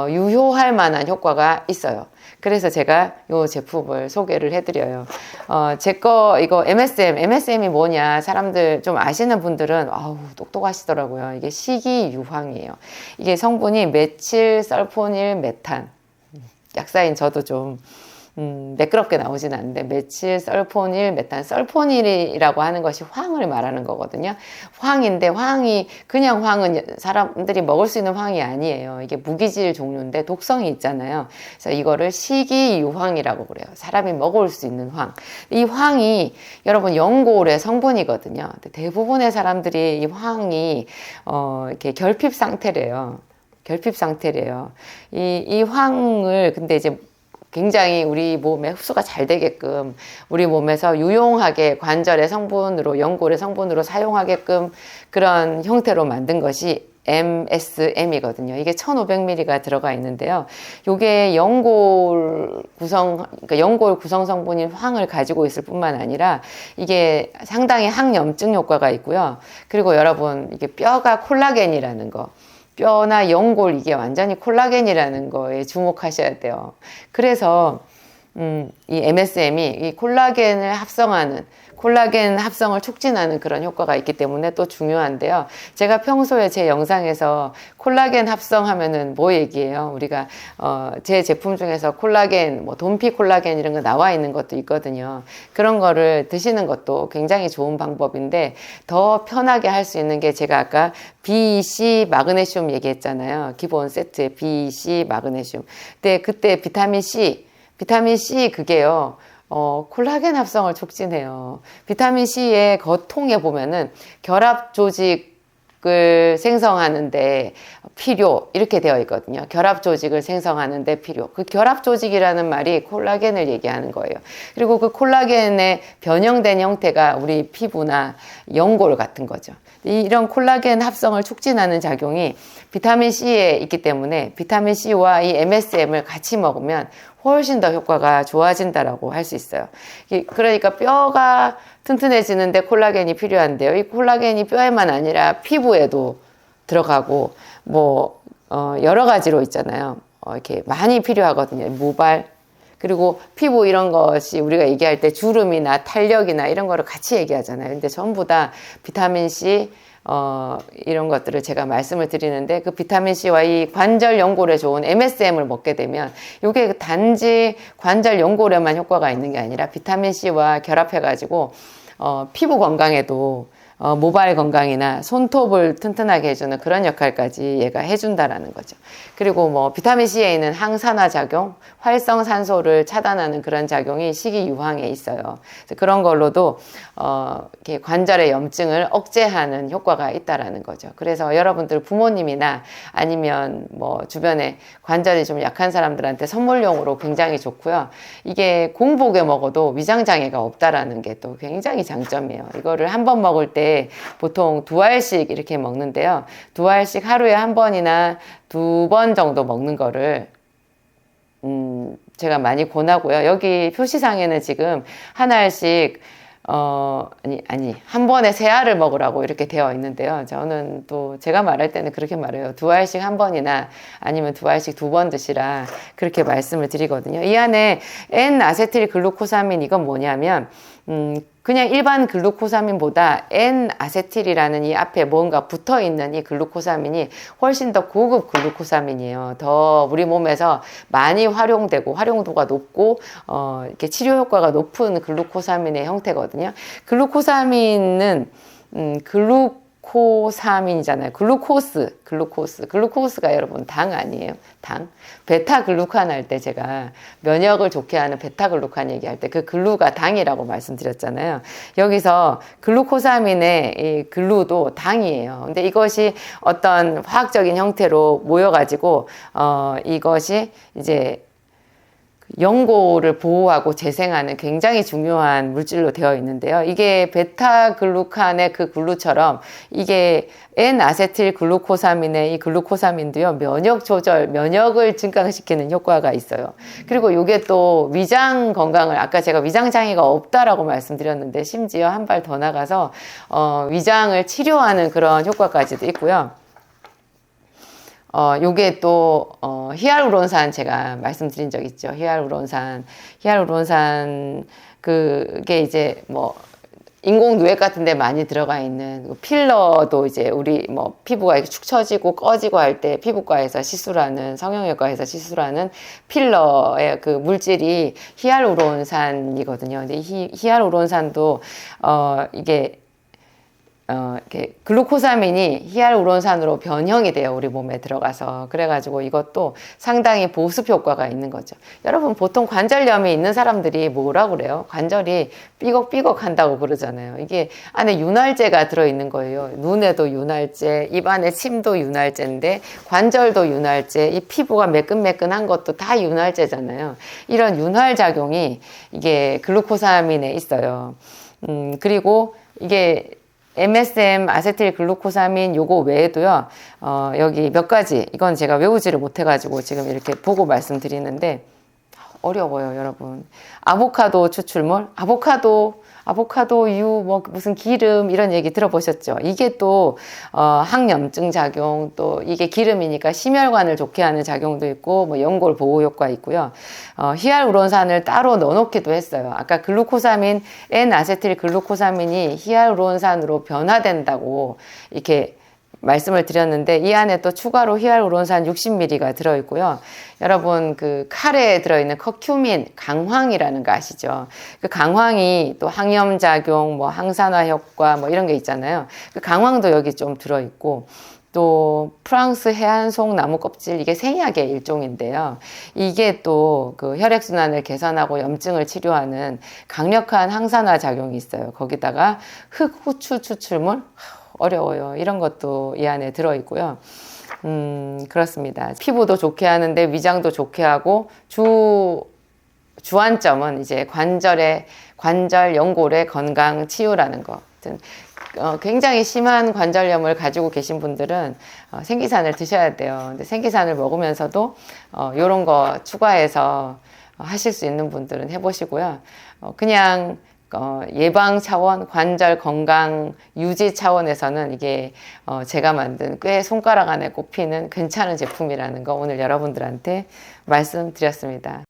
유효할 만한 효과가 있어요. 그래서 제가 이 제품을 소개를 해드려요. 제 거 이거 MSM이 뭐냐, 사람들 좀 아시는 분들은 아우 똑똑하시더라고요. 이게 식이유황이에요. 이게 성분이 메칠 설포닐 메탄. 약사인 저도 좀 매끄럽게 나오진 않는데, 메칠 설포닐 메탄, 설포닐이라고 하는 것이 황을 말하는 거거든요. 황인데 그냥 황은 사람들이 먹을 수 있는 황이 아니에요. 이게 무기질 종류인데 독성이 있잖아요. 그래서 이거를 식이유황이라고 그래요. 사람이 먹을 수 있는 황. 이 황이 여러분 연골의 성분이거든요. 대부분의 사람들이 이 황이 이렇게 결핍 상태래요. 이 황을 근데 이제 굉장히 우리 몸에 흡수가 잘 되게끔 우리 몸에서 유용하게 관절의 성분으로, 연골의 성분으로 사용하게끔 그런 형태로 만든 것이 MSM이거든요. 이게 1500mg가 들어가 있는데요. 이게 연골 구성 성분인 황을 가지고 있을 뿐만 아니라 이게 상당히 항염증 효과가 있고요. 그리고 여러분, 이게 뼈가 콜라겐이라는 거, 뼈나 연골, 이게 완전히 콜라겐이라는 거에 주목하셔야 돼요. 그래서 이 MSM이 이 콜라겐을 합성하는 콜라겐 합성을 촉진하는 그런 효과가 있기 때문에 또 중요한데요. 제가 평소에 제 영상에서 콜라겐 합성하면은 뭐 얘기해요? 우리가 제 제품 중에서 콜라겐, 뭐 돈피 콜라겐 이런 거 나와 있는 것도 있거든요. 그런 거를 드시는 것도 굉장히 좋은 방법인데 더 편하게 할 수 있는 게 제가 아까 B, C, 마그네슘 얘기했잖아요. 기본 세트에 B, C, 마그네슘. 근데 그때 비타민 C 그게요. 콜라겐 합성을 촉진해요. 비타민 C의 겉통에 보면은 결합 조직을 생성하는데 필요 이렇게 되어 있거든요. 결합 조직을 생성하는데 필요. 그 결합 조직이라는 말이 콜라겐을 얘기하는 거예요. 그리고 그 콜라겐의 변형된 형태가 우리 피부나 연골 같은 거죠. 이런 콜라겐 합성을 촉진하는 작용이 비타민 C에 있기 때문에 비타민 C와 이 MSM을 같이 먹으면 훨씬 더 효과가 좋아진다라고 할 수 있어요. 그러니까 뼈가 튼튼해지는데 콜라겐이 필요한데요. 이 콜라겐이 뼈에만 아니라 피부에도 들어가고 여러 가지로 있잖아요. 이렇게 많이 필요하거든요. 모발. 그리고 피부 이런 것이 우리가 얘기할 때 주름이나 탄력이나 이런 거를 같이 얘기하잖아요. 근데 전부 다 비타민 C, 이런 것들을 제가 말씀을 드리는데 그 비타민C와 이 관절 연골에 좋은 MSM을 먹게 되면 이게 단지 관절 연골에만 효과가 있는 게 아니라 비타민C와 결합해가지고 피부 건강에도 모발 건강이나 손톱을 튼튼하게 해주는 그런 역할까지 얘가 해준다라는 거죠. 그리고 비타민C에 있는 항산화 작용, 활성산소를 차단하는 그런 작용이 식이유황에 있어요. 그런 걸로도 이렇게 관절의 염증을 억제하는 효과가 있다라는 거죠. 그래서 여러분들 부모님이나 아니면 주변에 관절이 좀 약한 사람들한테 선물용으로 굉장히 좋고요. 이게 공복에 먹어도 위장장애가 없다라는 게 또 굉장히 장점이에요. 이거를 한 번 먹을 때 보통 2알씩 이렇게 먹는데요. 2알씩 하루에 한 번이나 2번 정도 먹는 거를 제가 많이 권하고요. 여기 표시상에는 지금 한 알씩 한 번에 3알을 먹으라고 이렇게 되어 있는데요. 저는 또 제가 말할 때는 그렇게 말해요. 2알씩 한 번이나 아니면 2알씩 2번 드시라 그렇게 말씀을 드리거든요. 이 안에 N-아세틸 글루코사민 이건 뭐냐면 그냥 일반 글루코사민보다 N-아세틸이라는 이 앞에 뭔가 붙어 있는 이 글루코사민이 훨씬 더 고급 글루코사민이에요. 더 우리 몸에서 많이 활용도가 높고 이렇게 치료 효과가 높은 글루코사민의 형태거든요. 글루코사민은 글루코사민이잖아요. 글루코스가 여러분 당 아니에요. 당. 베타글루칸 할 때 제가 면역을 좋게 하는 베타글루칸 얘기할 때 그 글루가 당이라고 말씀드렸잖아요. 여기서 글루코사민의 이 글루도 당이에요. 근데 이것이 어떤 화학적인 형태로 모여가지고 이것이 이제 연골을 보호하고 재생하는 굉장히 중요한 물질로 되어 있는데요. 이게 베타글루칸의 그 글루처럼 이게 N-아세틸 글루코사민의 이 글루코사민도요, 면역 조절, 면역을 증강시키는 효과가 있어요. 그리고 이게 또 위장 건강을, 아까 제가 위장 장애가 없다라고 말씀드렸는데, 심지어 한 발 더 나가서, 위장을 치료하는 그런 효과까지도 있고요. 요게 또, 히알루론산 제가 말씀드린 적 있죠. 히알루론산, 그게 이제 인공 누액 같은 데 많이 들어가 있는 필러도 이제 우리 피부가 이렇게 축 처지고 꺼지고 할 때 피부과에서 시술하는, 성형외과에서 시술하는 필러의 그 물질이 히알루론산이거든요. 근데 히알루론산도, 이게 이렇게 글루코사민이 히알루론산으로 변형이 돼요. 우리 몸에 들어가서. 그래가지고 이것도 상당히 보습 효과가 있는 거죠. 여러분 보통 관절염이 있는 사람들이 뭐라고 그래요? 관절이 삐걱삐걱 한다고 그러잖아요. 이게 안에 윤활제가 들어있는 거예요. 눈에도 윤활제, 입안에 침도 윤활제인데 관절도 윤활제, 이 피부가 매끈매끈한 것도 다 윤활제잖아요. 이런 윤활작용이 이게 글루코사민에 있어요. 그리고 이게 MSM, 아세틸 글루코사민 요거 외에도요, 여기 몇 가지, 이건 제가 외우지를 못해가지고 지금 이렇게 보고 말씀드리는데, 어려워요, 여러분. 아보카도 추출물, 아보카도유, 뭐 무슨 기름 이런 얘기 들어보셨죠? 이게 또 항염증 작용, 또 이게 기름이니까 심혈관을 좋게 하는 작용도 있고 뭐 연골 보호 효과 있고요. 히알루론산을 따로 넣어놓기도 했어요. 아까 글루코사민, N아세틸 글루코사민이 히알루론산으로 변화된다고 이렇게 말씀을 드렸는데 이 안에 또 추가로 히알루론산 60mg가 들어있고요. 여러분 그 칼에 들어있는 커큐민, 강황이라는 거 아시죠? 그 강황이 또 항염작용, 뭐 항산화 효과 뭐 이런 게 있잖아요. 그 강황도 여기 좀 들어있고 또 프랑스 해안송 나무 껍질 이게 생약의 일종인데요. 이게 또 그 혈액순환을 개선하고 염증을 치료하는 강력한 항산화 작용이 있어요. 거기다가 흑후추 추출물 어려워요. 이런 것도 이 안에 들어있고요. 그렇습니다. 피부도 좋게 하는데 위장도 좋게 하고 주안점은 이제 관절 연골의 건강 치유라는 거. 굉장히 심한 관절염을 가지고 계신 분들은 생기산을 드셔야 돼요. 근데 생기산을 먹으면서도 이런 거 추가해서 하실 수 있는 분들은 해보시고요. 그냥 예방 차원, 관절 건강 유지 차원에서는 이게 제가 만든 꽤 손가락 안에 꼽히는 괜찮은 제품이라는 거 오늘 여러분들한테 말씀드렸습니다.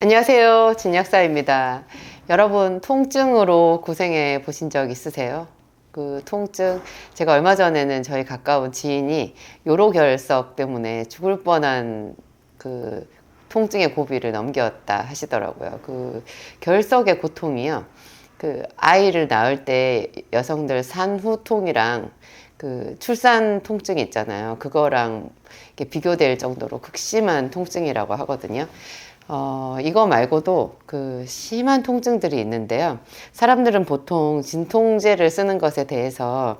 안녕하세요, 진약사입니다. 여러분 통증으로 고생해 보신 적 있으세요? 그 통증, 제가 얼마 전에는 저희 가까운 지인이 요로결석 때문에 죽을 뻔한 그 통증의 고비를 넘겼다 하시더라고요. 그 결석의 고통이요. 그 아이를 낳을 때 여성들 산후통이랑 그 출산 통증이 있잖아요. 그거랑 비교될 정도로 극심한 통증이라고 하거든요. 이거 말고도 그 심한 통증들이 있는데요. 사람들은 보통 진통제를 쓰는 것에 대해서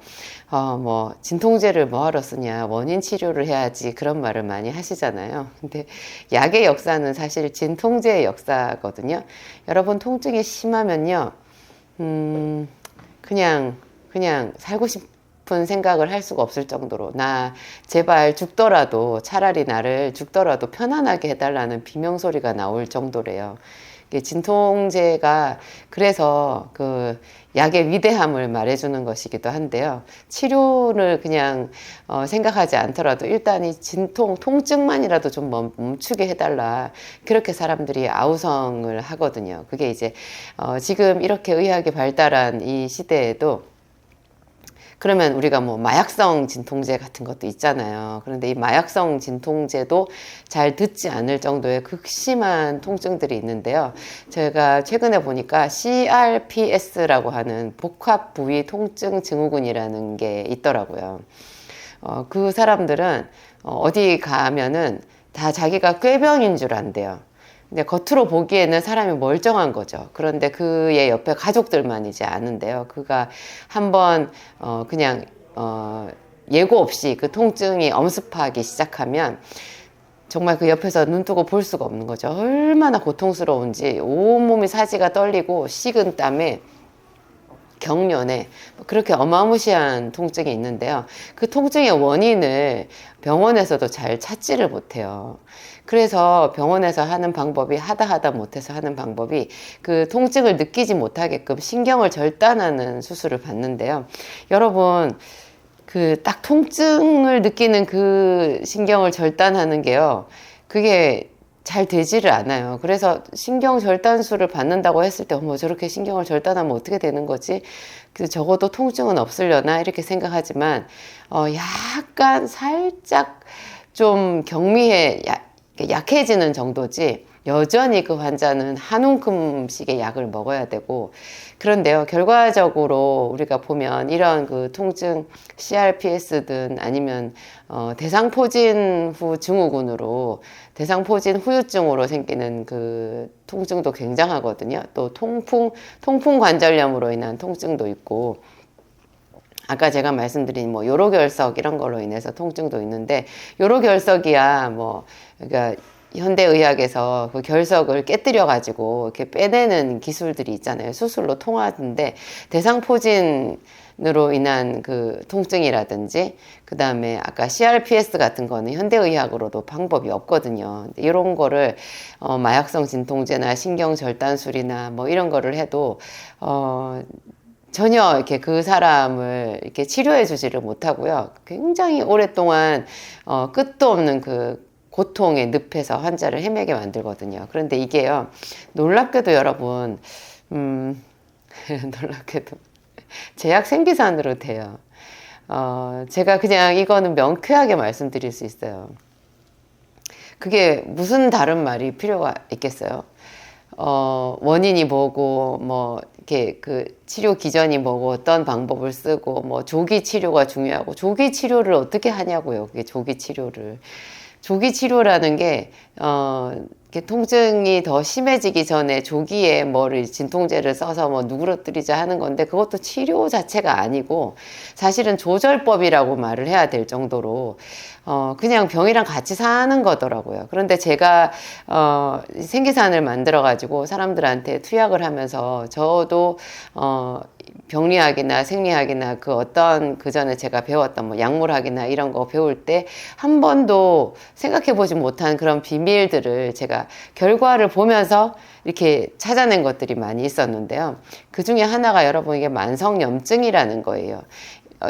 뭐 진통제를 뭐하러 쓰냐, 원인 치료를 해야지 그런 말을 많이 하시잖아요. 근데 약의 역사는 사실 진통제의 역사거든요. 여러분 통증이 심하면요, 그냥 살고 싶은 생각을 할 수가 없을 정도로 나 제발 죽더라도 차라리 나를 죽더라도 편안하게 해달라는 비명소리가 나올 정도래요. 진통제가 그래서 그 약의 위대함을 말해주는 것이기도 한데요. 치료를 그냥 생각하지 않더라도 일단 이 통증만이라도 좀 멈추게 해달라. 그렇게 사람들이 아우성을 하거든요. 그게 이제 지금 이렇게 의학이 발달한 이 시대에도 그러면 우리가 뭐 마약성 진통제 같은 것도 있잖아요. 그런데 이 마약성 진통제도 잘 듣지 않을 정도의 극심한 통증들이 있는데요. 제가 최근에 보니까 CRPS라고 하는 복합부위 통증 증후군이라는 게 있더라고요. 그 사람들은 어디 가면은 다 자기가 꾀병인 줄 안대요. 근데 겉으로 보기에는 사람이 멀쩡한 거죠. 그런데 그의 옆에 가족들만 이제 아는데요. 그가 한번 그냥 예고 없이 그 통증이 엄습하기 시작하면 정말 그 옆에서 눈 뜨고 볼 수가 없는 거죠. 얼마나 고통스러운지 온몸이 사지가 떨리고 식은 땀에 경련에 그렇게 어마무시한 통증이 있는데요. 그 통증의 원인을 병원에서도 잘 찾지를 못해요. 그래서 병원에서 하는 방법이 하다 못해서 하는 방법이 그 통증을 느끼지 못하게끔 신경을 절단하는 수술을 받는데요. 여러분 그 딱 통증을 느끼는 그 신경을 절단하는 게요. 그게 잘 되지를 않아요. 그래서 신경 절단술을 받는다고 했을 때 어머 저렇게 신경을 절단하면 어떻게 되는 거지? 적어도 통증은 없으려나 이렇게 생각하지만 약간 살짝 좀 약해지는 정도지 여전히 그 환자는 한 움큼씩의 약을 먹어야 되고 그런데요. 결과적으로 우리가 보면 이런 그 통증 CRPS든 아니면 대상포진 후 증후군으로 대상포진 후유증으로 생기는 그 통증도 굉장하거든요. 또 통풍 관절염으로 인한 통증도 있고 아까 제가 말씀드린 뭐 요로결석 이런 걸로 인해서 통증도 있는데 요로결석이야 뭐 그러니까 현대의학에서 그 결석을 깨뜨려 가지고 이렇게 빼내는 기술들이 있잖아요. 수술로 통하는데 대상포진 으로 인한 그 통증이라든지 그 다음에 아까 CRPS 같은 거는 현대의학으로도 방법이 없거든요. 이런 거를 마약성 진통제나 신경절단술이나 뭐 이런 거를 해도 전혀 이렇게 그 사람을 이렇게 치료해 주지를 못하고요. 굉장히 오랫동안 끝도 없는 그 고통의 늪에서 환자를 헤매게 만들거든요. 그런데 이게요, 놀랍게도 여러분, 놀랍게도 제약 생기산으로 돼요. 제가 그냥 이거는 명쾌하게 말씀드릴 수 있어요. 그게 무슨 다른 말이 필요가 있겠어요? 원인이 뭐고, 뭐, 이렇게 그 치료 기전이 뭐고, 어떤 방법을 쓰고, 뭐, 조기 치료가 중요하고, 조기 치료를 어떻게 하냐고요. 그게 조기 치료를. 조기 치료라는 게, 이렇게 통증이 더 심해지기 전에 조기에 뭐를 진통제를 써서 뭐 누그러뜨리자 하는 건데 그것도 치료 자체가 아니고 사실은 조절법이라고 말을 해야 될 정도로 그냥 병이랑 같이 사는 거더라고요. 그런데 제가 생기산을 만들어 가지고 사람들한테 투약을 하면서 저도 병리학이나 생리학이나 그 어떤 그 전에 제가 배웠던 뭐 약물학이나 이런 거 배울 때 한 번도 생각해 보지 못한 그런 비밀들을 제가 결과를 보면서 이렇게 찾아낸 것들이 많이 있었는데요. 그 중에 하나가 여러분 이게 만성염증이라는 거예요.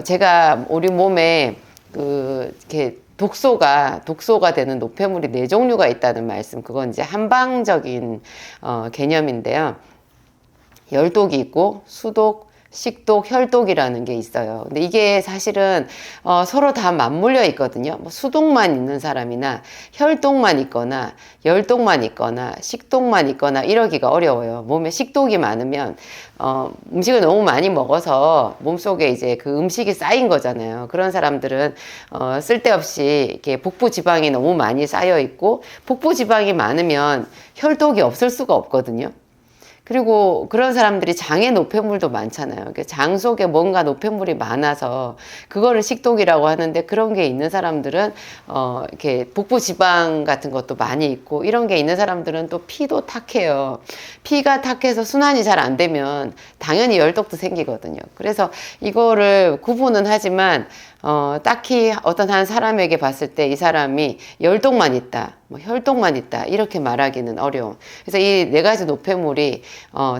제가 우리 몸에 이렇게 독소가 되는 노폐물이 네 종류가 있다는 말씀, 그건 이제 한방적인 개념인데요. 열독이 있고 수독, 식독, 혈독이라는 게 있어요. 근데 이게 사실은 서로 다 맞물려 있거든요. 뭐 수독만 있는 사람이나 혈독만 있거나 열독만 있거나 식독만 있거나 이러기가 어려워요. 몸에 식독이 많으면 음식을 너무 많이 먹어서 몸속에 이제 그 음식이 쌓인 거잖아요. 그런 사람들은 쓸데없이 이렇게 복부 지방이 너무 많이 쌓여 있고 복부 지방이 많으면 혈독이 없을 수가 없거든요. 그리고 그런 사람들이 장에 노폐물도 많잖아요. 장 속에 뭔가 노폐물이 많아서 그거를 식독이라고 하는데 그런 게 있는 사람들은 이렇게 복부 지방 같은 것도 많이 있고 이런 게 있는 사람들은 또 피도 탁해요. 피가 탁해서 순환이 잘 안 되면 당연히 열독도 생기거든요. 그래서 이거를 구분은 하지만 딱히 어떤 한 사람에게 봤을 때 이 사람이 열독만 있다, 뭐 혈독만 있다 이렇게 말하기는 어려워. 그래서 이 네 가지 노폐물이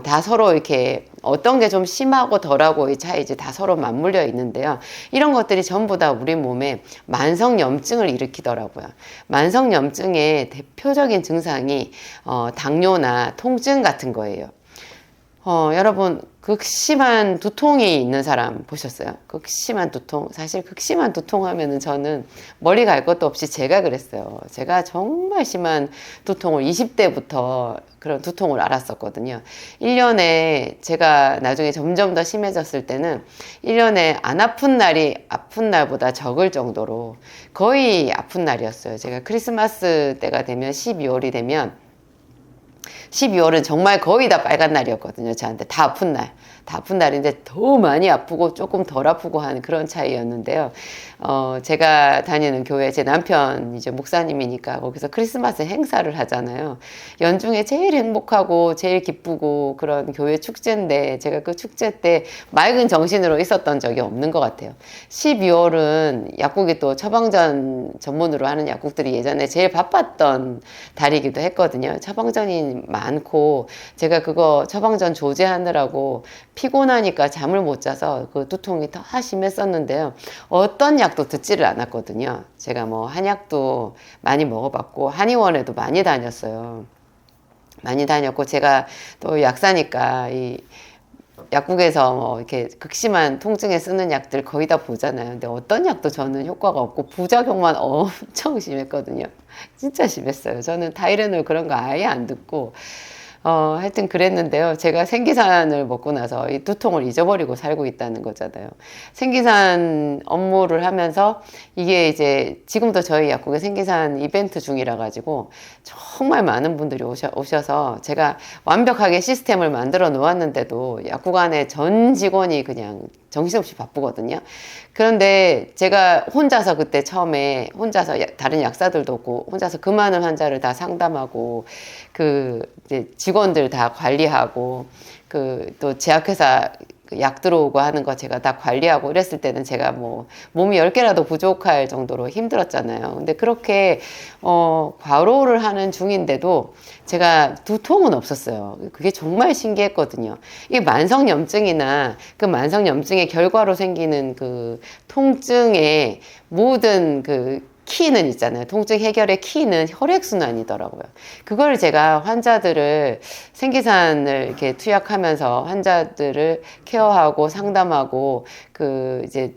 다 서로 이렇게 어떤 게 좀 심하고 덜하고의 차이지 다 서로 맞물려 있는데요. 이런 것들이 전부 다 우리 몸에 만성염증을 일으키더라고요. 만성염증의 대표적인 증상이 당뇨나 통증 같은 거예요. 여러분, 극심한 두통이 있는 사람 보셨어요? 극심한 두통. 사실 극심한 두통 하면은 저는 멀리 갈 것도 없이 제가 그랬어요. 제가 정말 심한 두통을 20대부터 그런 두통을 알았었거든요. 1년에 제가 나중에 점점 더 심해졌을 때는 1년에 안 아픈 날이 아픈 날보다 적을 정도로 거의 아픈 날이었어요. 제가 크리스마스 때가 되면 12월이 되면 12월은 정말 거의 다 빨간 날이었거든요. 저한테 다 아픈 날. 다 아픈 날인데 더 많이 아프고 조금 덜 아프고 하는 그런 차이였는데요. 제가 다니는 교회, 제 남편 이제 목사님이니까 거기서 크리스마스 행사를 하잖아요. 연중에 제일 행복하고 제일 기쁘고 그런 교회 축제인데 제가 그 축제 때 맑은 정신으로 있었던 적이 없는 것 같아요. 12월은 약국이 또 처방전 전문으로 하는 약국들이 예전에 제일 바빴던 달이기도 했거든요. 처방전이 많고 제가 그거 처방전 조제하느라고 피곤하니까 잠을 못 자서 그 두통이 더 심했었는데요. 어떤 약도 듣지를 않았거든요. 제가 뭐 한약도 많이 먹어봤고 한의원에도 많이 다녔어요. 많이 다녔고 제가 또 약사니까 이 약국에서 뭐 이렇게 극심한 통증에 쓰는 약들 거의 다 보잖아요. 근데 어떤 약도 저는 효과가 없고 부작용만 엄청 심했거든요. 진짜 심했어요. 저는 타이레놀 그런 거 아예 안 듣고 하여튼 그랬는데요. 제가 생기산을 먹고 나서 이 두통을 잊어버리고 살고 있다는 거잖아요. 생기산 업무를 하면서 이게 이제 지금도 저희 약국에 생기산 이벤트 중이라 가지고 정말 많은 분들이 오셔서 제가 완벽하게 시스템을 만들어 놓았는데도 약국 안에 전 직원이 그냥 정신없이 바쁘거든요. 그런데 제가 혼자서 그때 처음에 혼자서 다른 약사들도 없고 혼자서 그 많은 환자를 다 상담하고 그 이제 직원들 다 관리하고 그 또 제약회사 약 들어오고 하는 거 제가 다 관리하고 이랬을 때는 제가 뭐 몸이 10개라도 부족할 정도로 힘들었잖아요. 근데 그렇게 과로를 하는 중인데도 제가 두통은 없었어요. 그게 정말 신기했거든요. 이게 만성염증이나 그 만성염증의 결과로 생기는 그 통증의 모든 그 키는 있잖아요. 통증 해결의 키는 혈액순환이더라고요. 그걸 제가 환자들을 생기산을 이렇게 투약하면서 환자들을 케어하고 상담하고 그 이제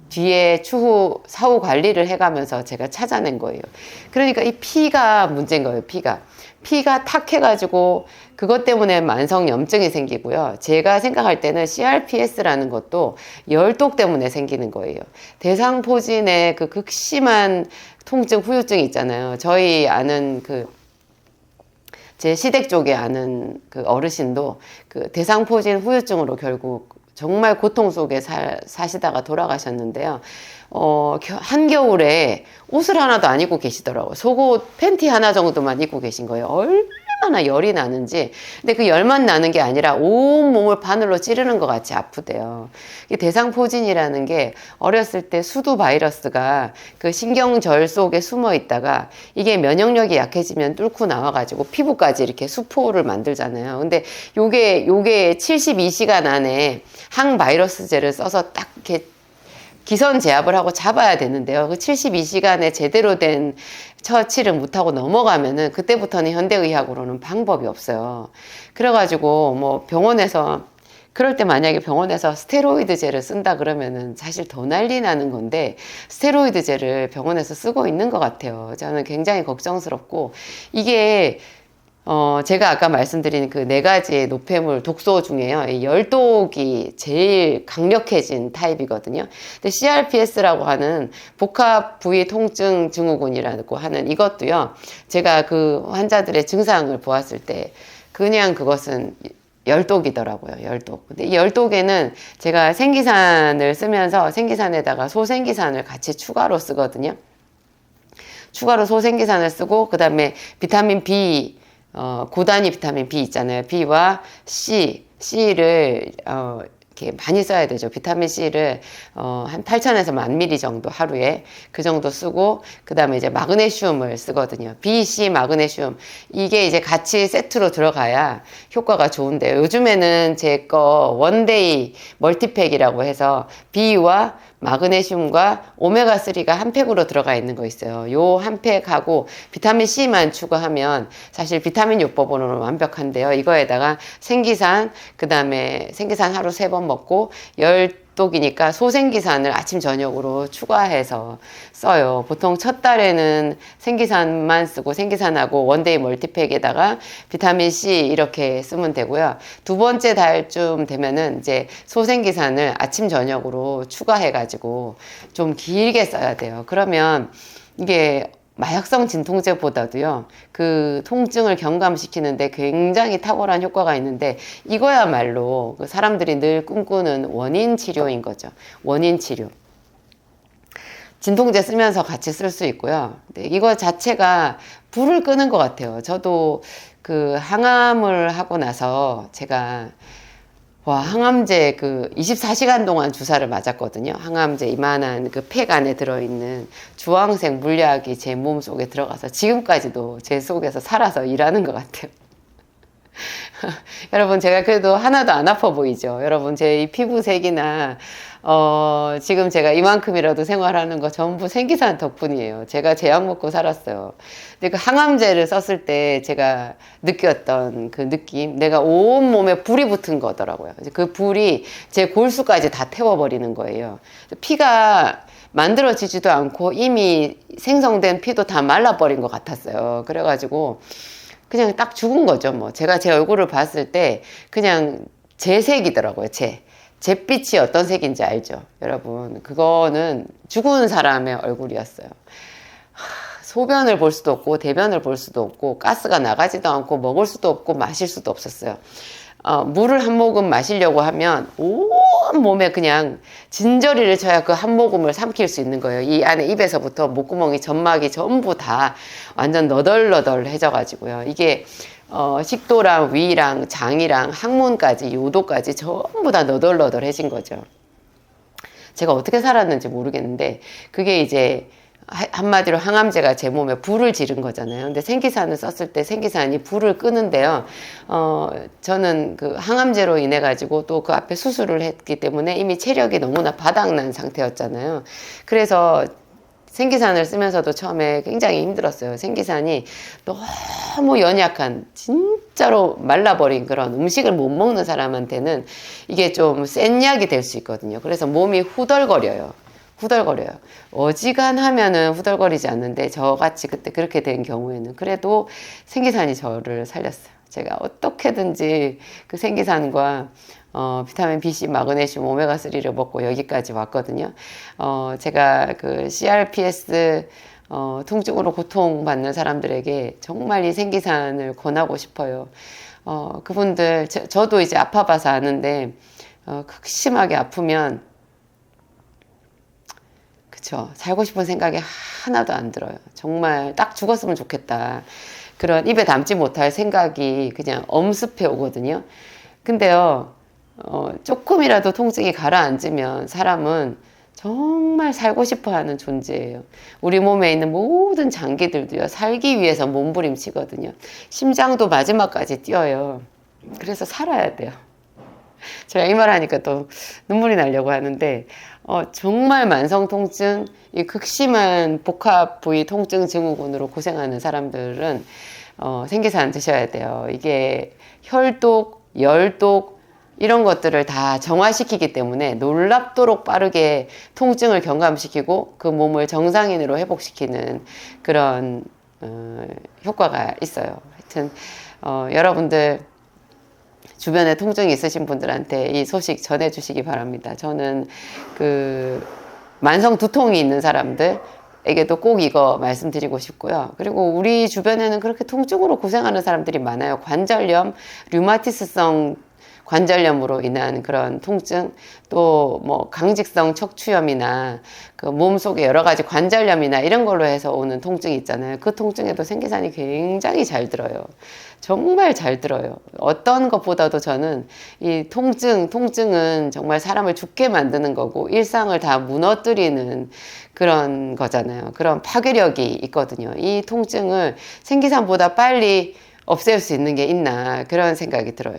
뒤에 추후 사후 관리를 해가면서 제가 찾아낸 거예요. 그러니까 이 피가 문제인 거예요. 피가 탁 해가지고 그것 때문에 만성염증이 생기고요. 제가 생각할 때는 CRPS라는 것도 열독 때문에 생기는 거예요. 대상포진의 그 극심한 통증, 후유증이 있잖아요. 저희 아는 제 시댁 쪽에 아는 그 어르신도 그 대상포진 후유증으로 결국 정말 고통 속에 사시다가 돌아가셨는데요. 한겨울에 옷을 하나도 안 입고 계시더라고요. 속옷, 팬티 하나 정도만 입고 계신 거예요. 얼마나 열이 나는지. 근데 그 열만 나는 게 아니라 온 몸을 바늘로 찌르는 것 같이 아프대요. 대상포진이라는 게 어렸을 때 수두 바이러스가 그 신경절 속에 숨어 있다가 이게 면역력이 약해지면 뚫고 나와가지고 피부까지 이렇게 수포를 만들잖아요. 근데 요게 72시간 안에 항바이러스제를 써서 딱 이렇게 기선 제압을 하고 잡아야 되는데요. 그 72시간에 제대로 된 처치를 못하고 넘어가면은 그때부터는 현대의학으로는 방법이 없어요. 그래가지고 뭐 병원에서 그럴 때 만약에 병원에서 스테로이드제를 쓴다 그러면은 사실 더 난리 나는 건데 스테로이드제를 병원에서 쓰고 있는 것 같아요. 저는 굉장히 걱정스럽고 이게 제가 아까 말씀드린 그 4가지의 노폐물 독소 중에요. 이 열독이 제일 강력해진 타입이거든요. 근데 CRPS라고 하는 복합 부위 통증 증후군이라고 하는 이것도요. 제가 그 환자들의 증상을 보았을 때 그냥 그것은 열독이더라고요. 열독. 근데 이 열독에는 제가 생기산을 쓰면서 생기산에다가 소생기산을 같이 추가로 쓰거든요. 추가로 소생기산을 쓰고 그 다음에 비타민 B 고단위 비타민 B 있잖아요. B와 C를 이렇게 많이 써야 되죠. 비타민 C를 한 8,000에서 10,000ml 정도 하루에 그 정도 쓰고 그 다음에 이제 마그네슘을 쓰거든요. B, C, 마그네슘 이게 이제 같이 세트로 들어가야 효과가 좋은데요. 요즘에는 제 거 원데이 멀티팩이라고 해서 B와 마그네슘과 오메가3가 한 팩으로 들어가 있는 거 있어요. 요 한 팩하고 비타민 C만 추가하면 사실 비타민 요법으로는 완벽한데요. 이거에다가 생기산, 그 다음에 생기산 하루 3번 먹고 열독이니까 소생기산을 아침 저녁으로 추가해서 써요. 보통 첫 달에는 생기산만 쓰고 생기산하고 원데이 멀티팩에다가 비타민 C 이렇게 쓰면 되고요. 2번째 달쯤 되면은 이제 소생기산을 아침 저녁으로 추가해가지고 좀 길게 써야 돼요. 그러면 이게 마약성 진통제보다도요, 그 통증을 경감시키는데 굉장히 탁월한 효과가 있는데, 이거야말로 그 사람들이 늘 꿈꾸는 원인 치료인 거죠. 원인 치료. 진통제 쓰면서 같이 쓸 수 있고요. 근데 이거 자체가 불을 끄는 것 같아요. 저도 그 항암을 하고 나서 제가 항암제 24시간 동안 주사를 맞았거든요. 항암제 이만한 그 팩 안에 들어있는 주황색 물약이 제 몸 속에 들어가서 지금까지도 제 속에서 살아서 일하는 것 같아요. 여러분, 제가 그래도 하나도 안 아파 보이죠? 여러분, 제 이 피부색이나 지금 제가 이만큼이라도 생활하는 거 전부 생기산 덕분이에요. 제가 제약 먹고 살았어요. 근데 그 항암제를 썼을 때 제가 느꼈던 그 느낌, 내가 온몸에 불이 붙은 거더라고요. 그 불이 제 골수까지 다 태워버리는 거예요. 피가 만들어지지도 않고 이미 생성된 피도 다 말라버린 것 같았어요. 그래가지고 그냥 딱 죽은 거죠. 뭐 제가 제 얼굴을 봤을 때 그냥 제 색이더라고요. 잿빛이 어떤 색인지 알죠? 여러분, 그거는 죽은 사람의 얼굴이었어요. 소변을 볼 수도 없고 대변을 볼 수도 없고 가스가 나가지도 않고 먹을 수도 없고 마실 수도 없었어요. 물을 한 모금 마시려고 하면 온 몸에 그냥 진저리를 쳐야 그 한 모금을 삼킬 수 있는 거예요. 이 안에 입에서부터 목구멍이 점막이 전부 다 완전 너덜너덜해져 가지고요. 이게 식도랑 위랑 장이랑 항문까지 요도까지 전부 다 너덜너덜해진 거죠. 제가 어떻게 살았는지 모르겠는데 그게 이제 한마디로 항암제가 제 몸에 불을 지른 거잖아요. 근데 생기산을 썼을 때 생기산이 불을 끄는데요. 저는 그 항암제로 인해 가지고 또 그 앞에 수술을 했기 때문에 이미 체력이 너무나 바닥난 상태였잖아요. 그래서 생기산을 쓰면서도 처음에 굉장히 힘들었어요. 생기산이 너무 연약한, 진짜로 말라버린 그런 음식을 못 먹는 사람한테는 이게 좀 센 약이 될 수 있거든요. 그래서 몸이 후덜거려요. 후덜거려요. 어지간하면은 후덜거리지 않는데 저같이 그때 그렇게 된 경우에는 그래도 생기산이 저를 살렸어요. 제가 어떻게든지 그 생기산과 비타민 B, C, 마그네슘, 오메가3를 먹고 여기까지 왔거든요. 제가 그 CRPS 통증으로 고통받는 사람들에게 정말 이 생기산을 권하고 싶어요. 그분들, 저도 이제 아파봐서 아는데, 극심하게 아프면, 그쵸. 살고 싶은 생각이 하나도 안 들어요. 정말 딱 죽었으면 좋겠다. 그런 입에 담지 못할 생각이 그냥 엄습해 오거든요. 근데요, 조금이라도 통증이 가라앉으면 사람은 정말 살고 싶어 하는 존재예요. 우리 몸에 있는 모든 장기들도요, 살기 위해서 몸부림치거든요. 심장도 마지막까지 뛰어요. 그래서 살아야 돼요. 제가 이 말 하니까 또 눈물이 나려고 하는데, 정말 만성 통증, 이 극심한 복합 부위 통증 증후군으로 고생하는 사람들은, 생기산 드셔야 돼요. 이게 혈독, 열독, 이런 것들을 다 정화시키기 때문에 놀랍도록 빠르게 통증을 경감시키고 그 몸을 정상인으로 회복시키는 그런, 효과가 있어요. 하여튼, 여러분들, 주변에 통증이 있으신 분들한테 이 소식 전해주시기 바랍니다. 저는 그 만성 두통이 있는 사람들에게도 꼭 이거 말씀드리고 싶고요. 그리고 우리 주변에는 그렇게 통증으로 고생하는 사람들이 많아요. 관절염, 류마티스성 관절염으로 인한 그런 통증, 또 뭐 강직성 척추염이나 그 몸속에 여러 가지 관절염이나 이런 걸로 해서 오는 통증이 있잖아요. 그 통증에도 생기산이 굉장히 잘 들어요. 정말 잘 들어요. 어떤 것보다도 저는 이 통증은 정말 사람을 죽게 만드는 거고 일상을 다 무너뜨리는 그런 거잖아요. 그런 파괴력이 있거든요. 이 통증을 생기산보다 빨리 없앨 수 있는 게 있나 그런 생각이 들어요.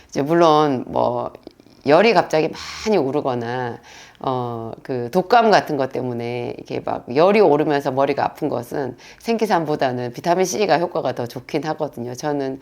이제 물론 뭐 열이 갑자기 많이 오르거나 그 독감 같은 것 때문에 이게 막 열이 오르면서 머리가 아픈 것은 생기산보다는 비타민 C가 효과가 더 좋긴 하거든요. 저는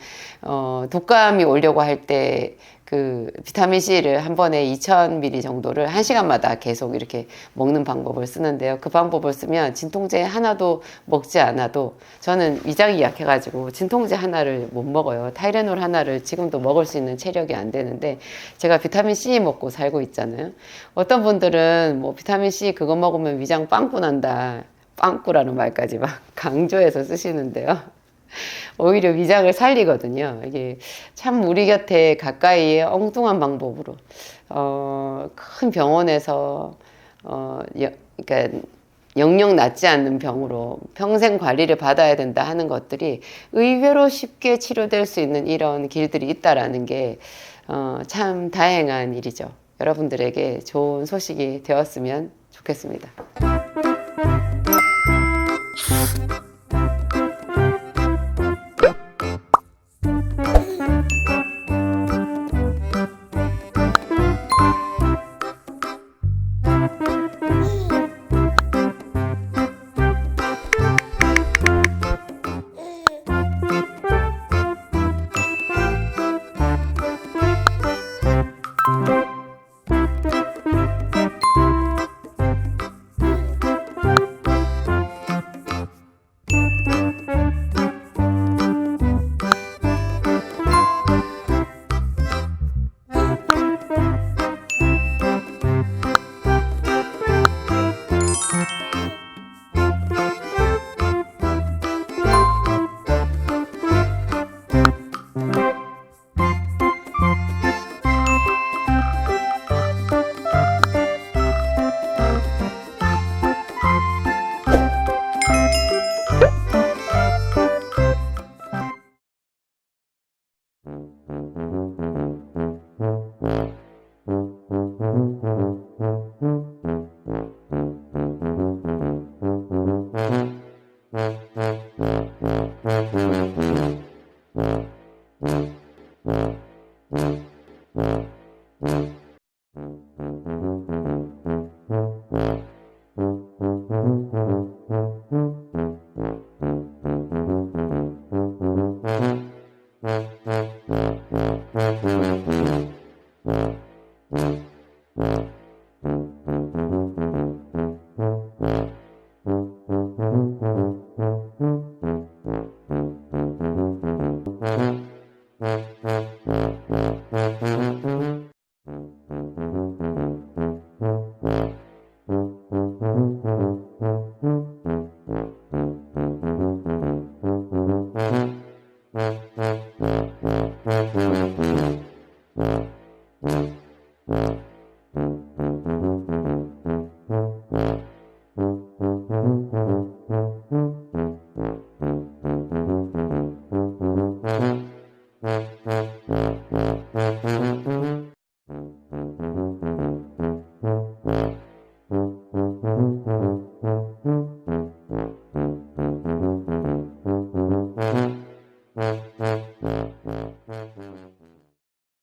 독감이 오려고 할 때 그 비타민 C를 한 번에 2000ml 정도를 1시간마다 계속 이렇게 먹는 방법을 쓰는데요. 그 방법을 쓰면 진통제 하나도 먹지 않아도 저는 위장이 약해가지고 진통제 하나를 못 먹어요. 타이레놀 하나를 지금도 먹을 수 있는 체력이 안 되는데 제가 비타민 C 먹고 살고 있잖아요. 어떤 분들은 뭐 비타민 C 그거 먹으면 위장 빵꾸 난다. 빵꾸라는 말까지 막 강조해서 쓰시는데요. 오히려 위장을 살리거든요. 이게 참 우리 곁에 가까이에 엉뚱한 방법으로 큰 병원에서 그러니까 영영 낫지 않는 병으로 평생 관리를 받아야 된다 하는 것들이 의외로 쉽게 치료될 수 있는 이런 길들이 있다라는 게 참 다행한 일이죠. 여러분들에게 좋은 소식이 되었으면 좋겠습니다.